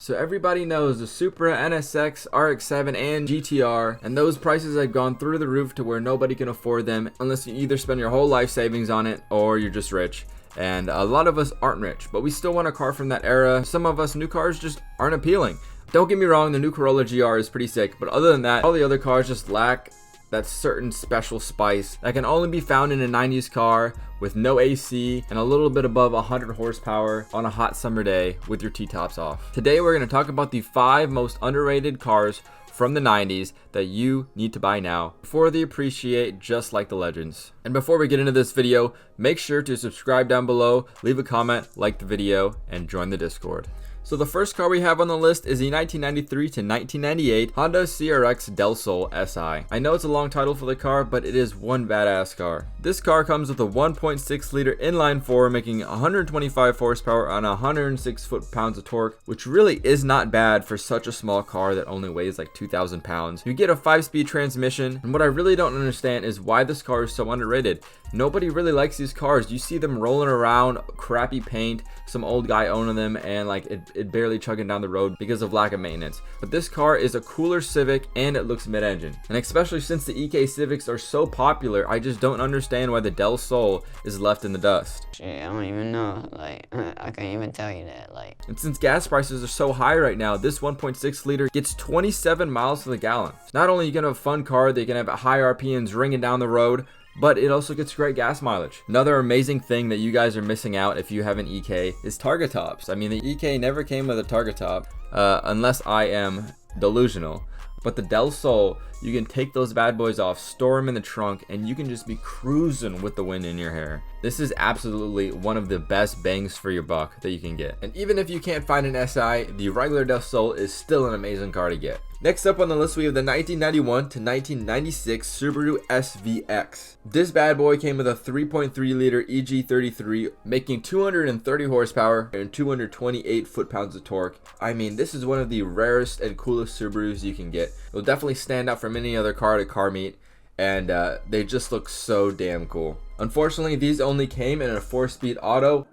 So everybody knows the Supra, NSX, RX-7, and GTR, and those prices have gone through the roof to where nobody can afford them unless you either spend your whole life savings on it or you're just rich. And a lot of us aren't rich, but we still want a car from that era. Some of us, new cars just aren't appealing. Don't get me wrong, the new Corolla GR is pretty sick, but other than that, all the other cars just lack that certain special spice that can only be found in a 90s car with no AC and a little bit above 100 horsepower on a hot summer day with your T-tops off. Today we're going to talk about the 5 most underrated cars from the 90s that you need to buy now before they appreciate just like the legends. And before we get into this video, make sure to subscribe down below, leave a comment, like the video, and join the Discord. So the first car we have on the list is the 1993 to 1998 Honda CRX Del Sol SI. I know it's a long title for the car, but it is one badass car. This car comes with a 1.6 liter inline 4 making 125 horsepower on 106 foot-pounds of torque, which really is not bad for such a small car that only weighs like 2,000 pounds. You get a 5-speed transmission, and what I really don't understand is why this car is so underrated. Nobody really likes these cars. You see them rolling around, crappy paint, some old guy owning them, and like it barely chugging down the road because of lack of maintenance. But this car is a cooler Civic and it looks mid-engine. And especially since the EK Civics are so popular, I just don't understand why the Del Sol is left in the dust. Shit, I don't even know. Like, I can't even tell you that. Like, and since gas prices are so high right now, this 1.6 liter gets 27 miles to the gallon. Not only are you gonna have a fun car, they can have high RPMs ringing down the road, but it also gets great gas mileage. Another amazing thing that you guys are missing out if you have an EK is targa tops. I mean, the EK never came with a targa top, unless I am delusional. But the Del Sol, you can take those bad boys off, store them in the trunk, and you can just be cruising with the wind in your hair. This is absolutely one of the best bangs for your buck that you can get. And even if you can't find an SI, the regular Del Sol is still an amazing car to get. Next up on the list, we have the 1991 to 1996 Subaru SVX. This bad boy came with a 3.3 liter EG33 making 230 horsepower and 228 foot-pounds of torque. I mean, this is one of the rarest and coolest Subarus you can get. It'll definitely stand out from any other car at a car meet, and they just look so damn cool. Unfortunately, these only came in a 4-speed auto,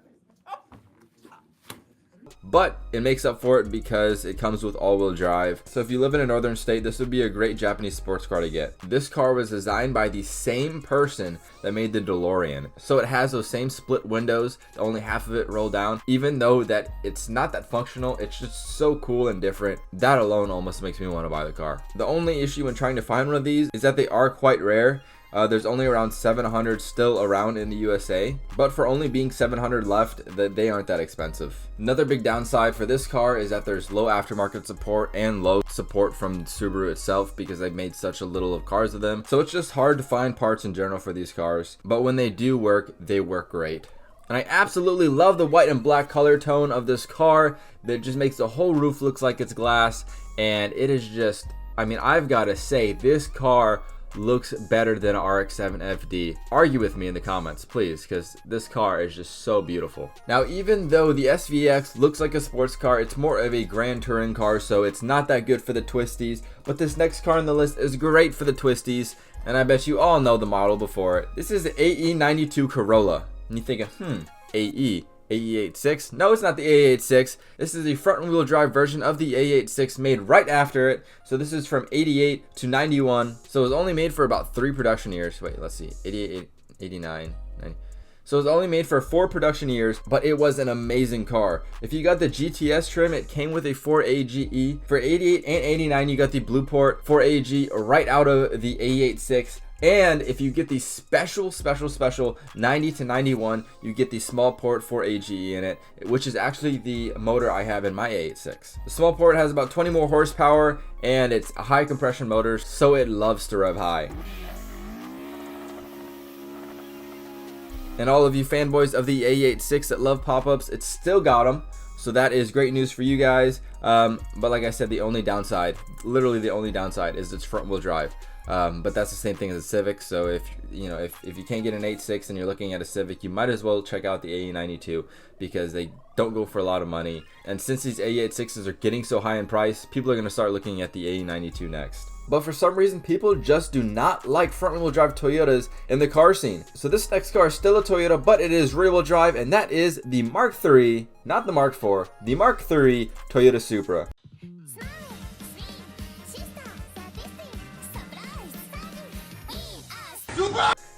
but it makes up for it because it comes with all-wheel drive. So if you live in a northern state, this would be a great Japanese sports car to get. This car was designed by the same person that made the DeLorean. So it has those same split windows, only half of it roll down. Even though that it's not that functional, it's just so cool and different. That alone almost makes me want to buy the car. The only issue when trying to find one of these is that they are quite rare. There's only around 700 still around in the USA, but for only being 700 left, they aren't that expensive. Another big downside for this car is that there's low aftermarket support and low support from Subaru itself because they've made such a little of cars of them. So it's just hard to find parts in general for these cars, but when they do work, they work great. And I absolutely love the white and black color tone of this car that just makes the whole roof looks like it's glass, and it is just, I mean, I've got to say, this car looks better than an RX-7 FD. Argue with me in the comments, please, because this car is just so beautiful. Now, even though the SVX looks like a sports car, it's more of a grand touring car, so it's not that good for the twisties. But this next car on the list is great for the twisties, and I bet you all know the model before it. This is the AE92 Corolla. And you're thinking, AE86? No, it's not the AE86. This is the front-wheel drive version of the AE86 made right after it. So this is from 88 to 91. So it was only made for about 3 production years. Wait, let's see. 88, 89, 90. So it was only made for 4 production years, but it was an amazing car. If you got the GTS trim, it came with a 4AGE. For 88 and 89, you got the Blueport 4AG right out of the AE86. And if you get the special 90 to 91, you get the small port 4AGE in it, which is actually the motor I have in my A86. The small port has about 20 more horsepower, and it's a high compression motor, so it loves to rev high. And all of you fanboys of the A86 that love pop-ups, it's still got them. So that is great news for you guys. But like I said, the only downside, literally the only downside, is its front wheel drive. But that's the same thing as a Civic. So if you can't get an 8.6 and you're looking at a Civic, you might as well check out the AE92 because they don't go for a lot of money. And since these AE86s are getting so high in price, people are going to start looking at the AE92 next. but for some reason people just do not like front wheel drive Toyotas in the car scene. So this next car is still a Toyota, but it is rear wheel drive, and that is the Mark III, not the Mark IV, the Mark III Toyota Supra.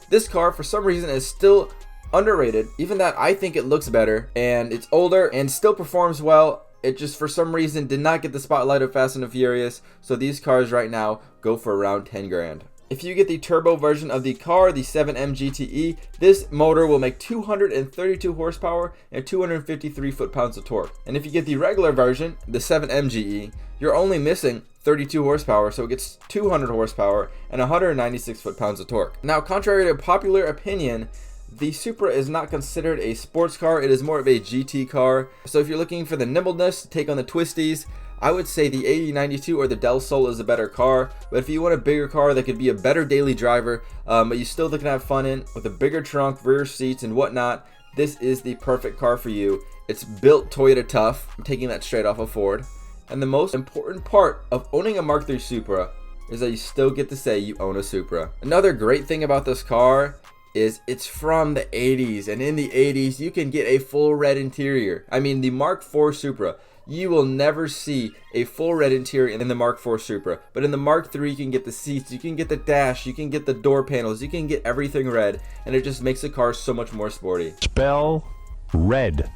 This car for some reason is still underrated, even that I think it looks better and it's older and still performs well. It just for some reason did not get the spotlight of Fast and the Furious, so these cars right now go for around 10 grand. If you get the turbo version of the car, the 7M GTE, this motor will make 232 horsepower and 253 foot-pounds of torque. And if you get the regular version, the 7M GE, you're only missing 32 horsepower, so it gets 200 horsepower and 196 foot-pounds of torque. Now, contrary to popular opinion, the Supra is not considered a sports car. It is more of a GT car. So if you're looking for the nimbleness to take on the twisties, I would say the AE92 or the Del Sol is a better car. But if you want a bigger car that could be a better daily driver, but you still can have fun in with a bigger trunk, rear seats, and whatnot, this is the perfect car for you. It's built Toyota tough. I'm taking that straight off of Ford. And the most important part of owning a Mark III Supra is that you still get to say you own a Supra. Another great thing about this car is it's from the 80s, and in the 80s you can get a full red interior. I mean, the Mark IV Supra, you will never see a full red interior in the Mark IV Supra, but in the Mark III you can get the seats, you can get the dash, you can get the door panels, you can get everything red, and it just makes the car so much more sporty. Spell red.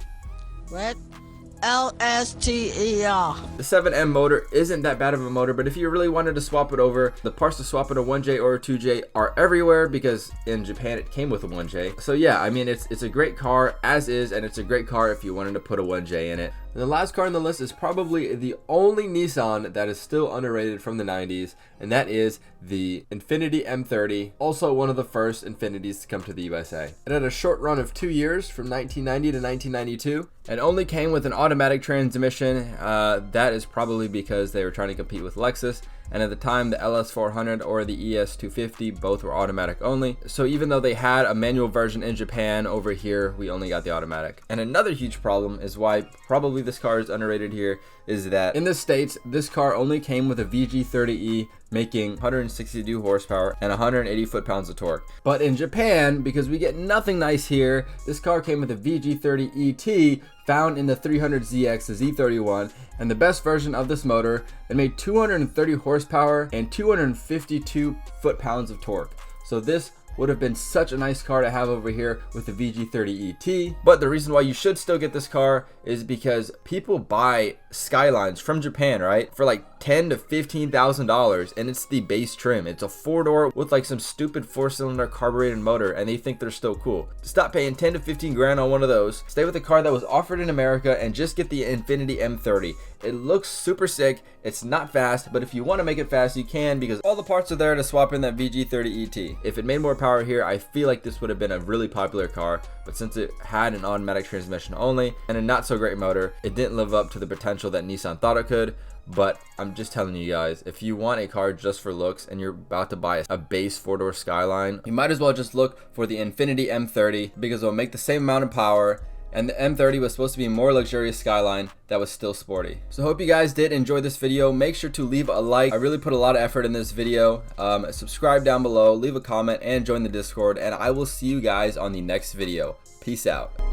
Red? LSTER. The 7M motor isn't that bad of a motor, but if you really wanted to swap it over, the parts to swap it a 1J or a 2J are everywhere, because in Japan it came with a 1J. So yeah, I mean, it's a great car as is, and it's a great car if you wanted to put a 1J in it. And the last car on the list is probably the only Nissan that is still underrated from the 90s, and that is the Infiniti M30, also one of the first Infinitis to come to the USA. It had a short run of 2 years from 1990 to 1992, and only came with an automatic transmission. That is probably because they were trying to compete with Lexus, and at the time the LS400 or the ES250 both were automatic only. So even though they had a manual version in Japan, over here we only got the automatic. And another huge problem is why probably this car is underrated here is that in the States this car only came with a VG30E making 162 horsepower and 180 foot-pounds of torque. But in Japan, because we get nothing nice here, this car came with a VG30ET found in the 300ZX, the Z31, and the best version of this motor. It made 230 horsepower and 252 foot-pounds of torque. So this would have been such a nice car to have over here with the VG30ET. But the reason why you should still get this car is because people buy Skylines from Japan, right, for like $10,000 to $15,000, and it's the base trim. It's a 4-door with like some stupid 4-cylinder carbureted motor, and they think they're still cool. Stop paying 10 to 15 grand on one of those. Stay with the car that was offered in America and just get the Infiniti M30. It looks super sick. It's not fast, but if you want to make it fast, you can, because all the parts are there to swap in that VG30ET. If it made more power here, I feel like this would have been a really popular car, but since it had an automatic transmission only and a not so great motor, it didn't live up to the potential that Nissan thought it could. But I'm just telling you guys, if you want a car just for looks and you're about to buy a base 4-door Skyline, you might as well just look for the Infiniti M30, because it'll make the same amount of power. And the M30 was supposed to be a more luxurious Skyline that was still sporty. So hope you guys did enjoy this video. Make sure to leave a like. I really put a lot of effort in this video. Subscribe down below, leave a comment, and join the Discord. And I will see you guys on the next video. Peace out.